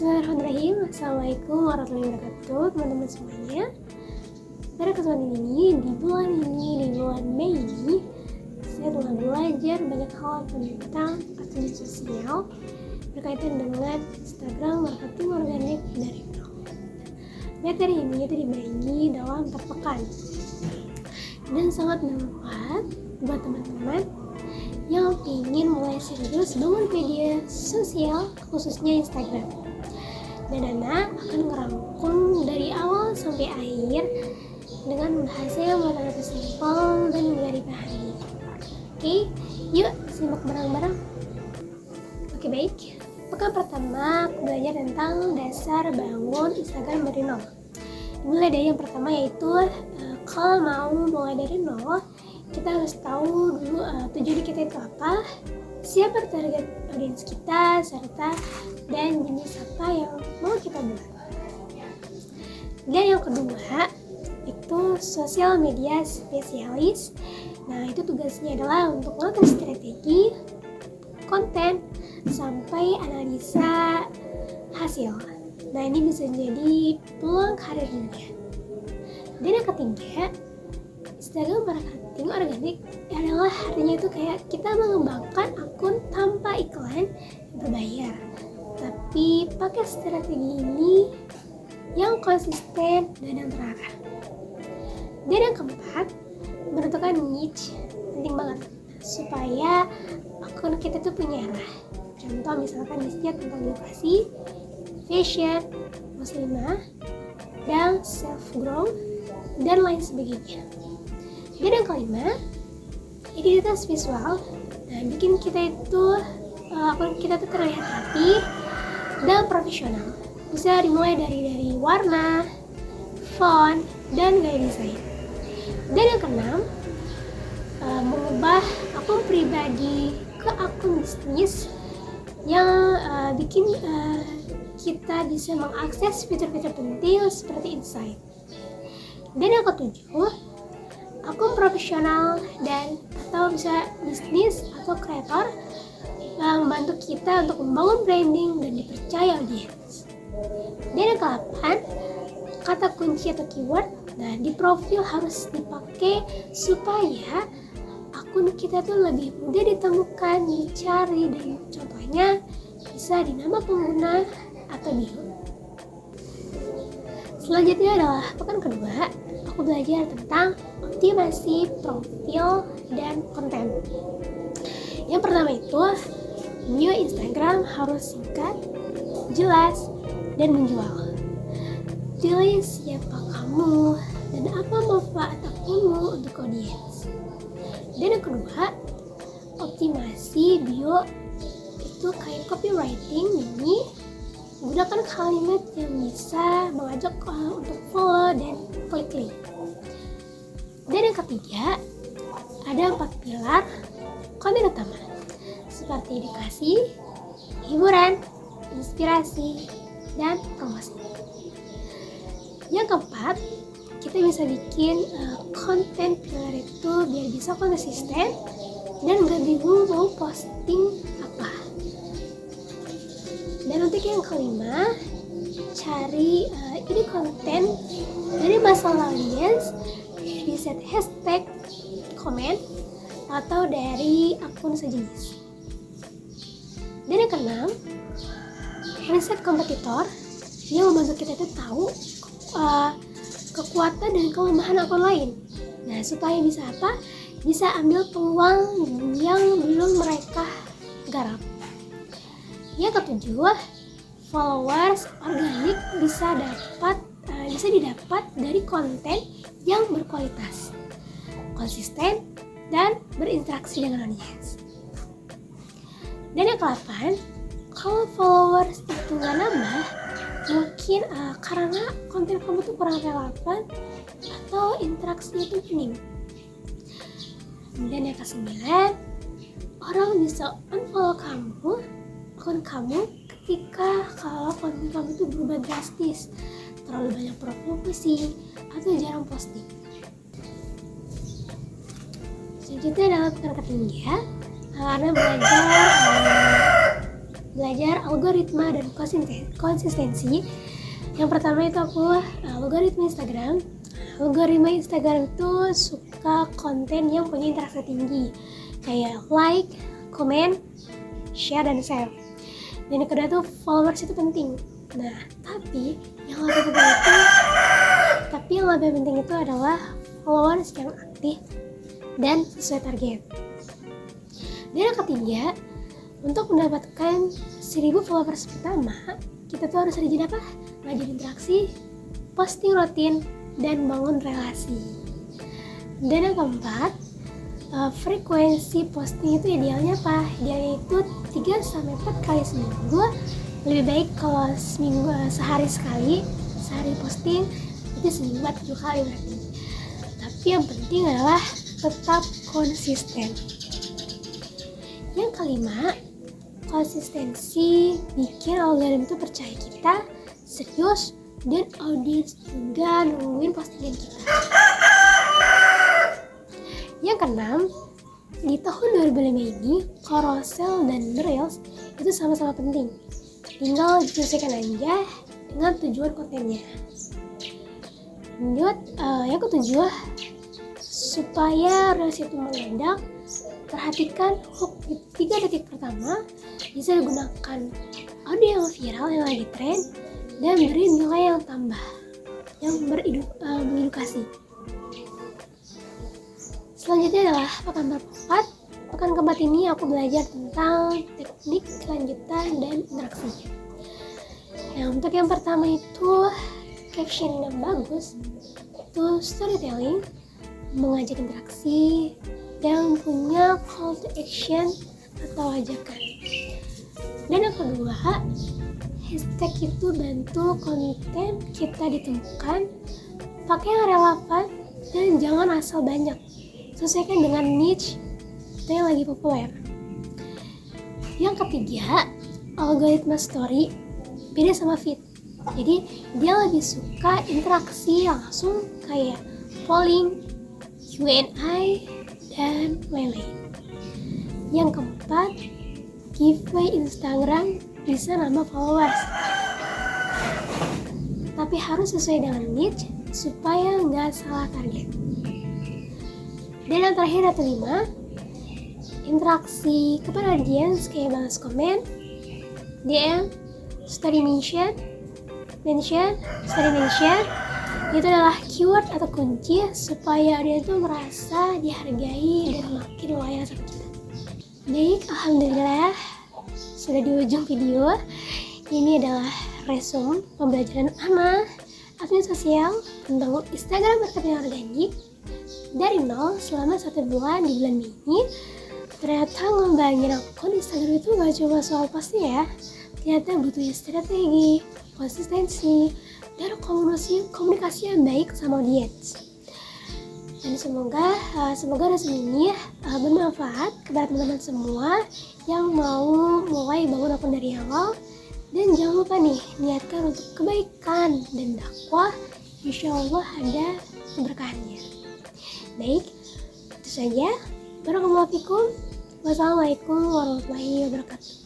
Bismillahirrahmanirrahim. Assalamualaikum warahmatullahi wabarakatuh, teman-teman semuanya. Pada kesempatan ini, di bulan Mei ini, saya telah belajar banyak hal tentang aktivitas sosial berkaitan dengan Instagram marketing organik dari nol. Materi ini dibagi dalam 4 pekan dan sangat bermanfaat buat teman-teman yang ingin mulai serius bangun media sosial, khususnya Instagram. Dan Nana akan ngerangkum dari awal sampai akhir dengan bahasa yang sangat simpel dan mudah dipahami. Oke, yuk simak bareng-bareng. Oke, baik. Pekan pertama aku belajar tentang dasar bangun Instagram dari nol. Mulai dari yang pertama yaitu kalau mau mulai dari nol, kita harus tahu dulu tujuan kita itu apa, siapa target audiens kita, serta dan jenis apa yang mau kita buat. Dan yang kedua itu sosial media spesialis. Nah, itu tugasnya adalah untuk mengatur strategi, konten, sampai analisa hasil. Nah, ini bisa jadi peluang karir juga. Dan yang ketiga, Instagram marketing organik adalah artinya itu kayak kita mengembangkan akun tanpa iklan berbayar, tapi pakai strategi ini yang konsisten dan yang terarah. Dan yang keempat, menentukan niche penting banget supaya akun kita tuh punya arah. Contoh misalkan niche-nya tentang edukasi, fashion, muslimah, dan self-growth dan lain sebagainya. Dan yang kelima, identitas visual. Nah, bikin kita itu akun kita tuh terlihat rapi dan profesional. Bisa dimulai dari warna, font, dan gaya desain. Dan yang keenam, mengubah akun pribadi ke akun bisnis yang bikin kita bisa mengakses fitur-fitur penting seperti insight. Dan yang ketujuh, akun profesional dan atau bisa bisnis atau kreator membantu kita untuk membangun branding dan dipercaya audiens. Dan yang ke-8, kata kunci atau keyword. Nah, di profil harus dipakai supaya akun kita tuh lebih mudah ditemukan, dicari, dan contohnya bisa di nama pengguna atau bio. Selanjutnya adalah pekan kedua, aku belajar tentang optimasi profil dan konten. Yang pertama itu, bio Instagram harus singkat, jelas, dan menjual. Pilih siapa kamu dan apa manfaat akunmu untuk audiens. Dan yang kedua, optimasi bio itu kayak copywriting ini, gunakan kalimat yang bisa mengajak untuk follow dan klik link. Dan yang ketiga, ada 4 pilar konten utama seperti edukasi, hiburan, inspirasi, dan promosi. Yang keempat, kita bisa bikin konten pilar itu biar bisa konsisten dan gak bingung mau posting apa. Dan untuk yang kelima, cari ide konten dari masalah audiens, di set hashtag, komen, atau dari akun sejenis. Dan yang keenam, riset kompetitor yang membantu kita tuh tahu kekuatan dan kelemahan akun lain. Nah, supaya bisa apa? Bisa ambil peluang yang belum mereka garap. Yang ketujuh, followers organik bisa didapat dari konten yang berkualitas, konsisten, dan berinteraksi dengan audiens. Dan yang ke-8, kalau followers itu nggak nambah, mungkin karena konten kamu tuh kurang relevan atau interaksinya tuh minim. Dan yang ke-9, orang bisa unfollow akun kamu ketika kalau konten kamu tuh berubah drastis, terlalu banyak promosi atau jarang posting. Selanjutnya adalah pekan ketiga, karena belajar belajar algoritma dan konsistensi. Yang pertama itu aku algoritma Instagram. Algoritma Instagram itu suka konten yang punya interaksi tinggi, kayak like, komen, share, dan save. Dan yang kedua tuh followers itu penting. Nah, tapi yang lebih penting itu adalah followers yang aktif dan sesuai target. Dan yang ketiga, untuk mendapatkan 1000 followers pertama, kita tuh harus rajin apa? Rajin interaksi, posting rutin, dan bangun relasi. Dan yang keempat, frekuensi posting itu idealnya apa? Idealnya itu 3-4 kali seminggu. Lebih baik kalau sehari sekali, sehari posting, itu seminggu 7 kali berarti. Tapi yang penting adalah tetap konsisten. Yang kelima, konsistensi bikin algoritma itu percaya kita serius, dan audiens juga nungguin postingan kita. Yang keenam, di tahun 2005 ini carousel dan reels itu sama-sama penting, tinggal disesuaikan aja dengan tujuan kontennya. Yang ketujuh, supaya reels itu meledak, perhatikan hook di 3 detik pertama, bisa digunakan audio yang viral yang lagi tren, dan beri nilai yang tambah, yang mengedukasi. Selanjutnya adalah pekan keempat. Pekan keempat ini aku belajar tentang teknik kelanjutan dan interaksi. Nah, untuk yang pertama itu caption yang bagus, itu storytelling, mengajak interaksi, dan punya call to action atau ajakan. Dan yang kedua, hashtag itu bantu konten kita ditemukan, pakai yang relevan, dan jangan asal banyak. Sesuaikan dengan niche itu yang lagi populer. Yang ketiga, algoritma story beda sama feed. Jadi dia lebih suka interaksi langsung kayak polling, Q&A, dan lain-lain. Yang keempat, giveaway Instagram bisa nambah followers, tapi harus sesuai dengan niche supaya nggak salah target. Dan yang terakhir ada 5, interaksi kepada audiens kayak balas komen, DM, story mention, itu adalah keyword atau kunci supaya audiens itu merasa dihargai dan makin loyal sama kita. Baik, alhamdulillah sudah di ujung video. Ini adalah resume pembelajaran admin sosial tentang Instagram marketing organik dari nol selama 1 bulan di bulan Mei. Ternyata ngembangin akun Instagram itu gak cuma soal posting ya, ternyata butuh strategi, konsistensi, dan komunikasi yang baik sama audiens. Dan semoga resume ini bermanfaat kepada teman-teman semua yang mau mulai bangun akun dari awal. Dan jangan lupa nih, niatkan untuk kebaikan dan dakwah, insya Allah ada keberkahannya. Baik, itu saja. Barakallahu fikum. Wassalamualaikum warahmatullahi wabarakatuh.